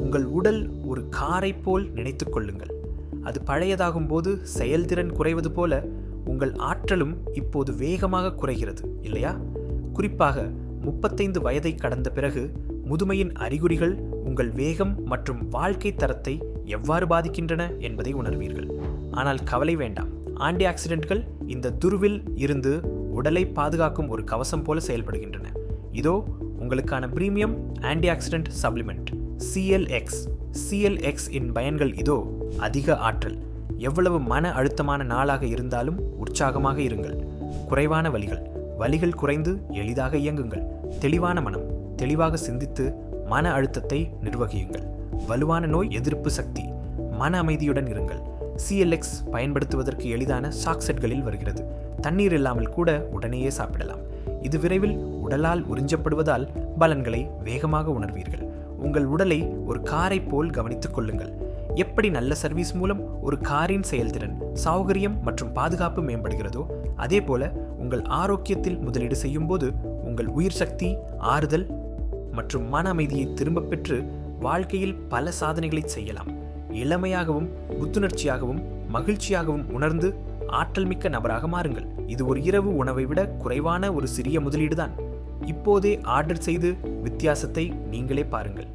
உங்கள் உடல் ஒரு காரை போல் நினைத்துக் கொள்ளுங்கள். அது பழையதாகும் போது செயல்திறன் குறைவது போல உங்கள் ஆற்றலும் இப்போது வேகமாக குறைகிறது, இல்லையா? குறிப்பாக 35 வயதை கடந்த பிறகு முதுமையின் அறிகுறிகள் உங்கள் வேகம் மற்றும் வாழ்க்கை தரத்தை எவ்வாறு பாதிக்கின்றன என்பதை உணர்வீர்கள். ஆனால் கவலை வேண்டாம், ஆன்டி ஆக்சிடென்ட்கள் இந்த துருவில் இருந்து உடலை பாதுகாக்கும் ஒரு கவசம் போல செயல்படுகின்றன. இதோ உங்களுக்கான premium anti accident supplement CLX. CLX இன் பயன்கள் இதோ. அதிக ஆற்றல். எவ்வளவு மன அழுத்தமான நாளாக இருந்தாலும் உற்சாகமாக இருங்கள். குறைவான வலிகள். வலிகள் குறைந்து எளிதாக இயங்குங்கள். தெளிவான மனம். தெளிவாக சிந்தித்து மன அழுத்தத்தை நிர்வகியுங்கள். வலுவான நோய் எதிர்ப்பு சக்தி. மன அமைதியுடன் இருங்கள். சிஎல்எக்ஸ் பயன்படுத்துவதற்கு எளிதான சாக்செட்களில் வருகிறது. தண்ணீர் இல்லாமல் கூட உடனேயே சாப்பிடலாம். இது விரைவில் உடலால் உறிஞ்சப்படுவதால் பலன்களை வேகமாக உணர்வீர்கள். உங்கள் உடலை ஒரு காரை போல் கவனித்துக் கொள்ளுங்கள். எப்படி நல்ல சர்வீஸ் மூலம் ஒரு காரின் செயல்திறன், சௌகரியம் மற்றும் பாதுகாப்பு மேம்படுகிறதோ அதே போல உங்கள் ஆரோக்கியத்தில் முதலீடு செய்யும் போது உங்கள் உயிர் சக்தி, ஆறுதல் மற்றும் மன அமைதியை திரும்பப் பெற்று வாழ்க்கையில் பல சாதனைகளை செய்யலாம். இளமையாகவும் புத்துணர்ச்சியாகவும் மகிழ்ச்சியாகவும் உணர்ந்து ஆற்றல் மிக்க நபராக மாறுங்கள். இது ஒரு இரவு உணவை விட குறைவான ஒரு சிறிய முதலீடுதான். இப்போதே ஆர்டர் செய்து வித்தியாசத்தை நீங்களே பாருங்கள்.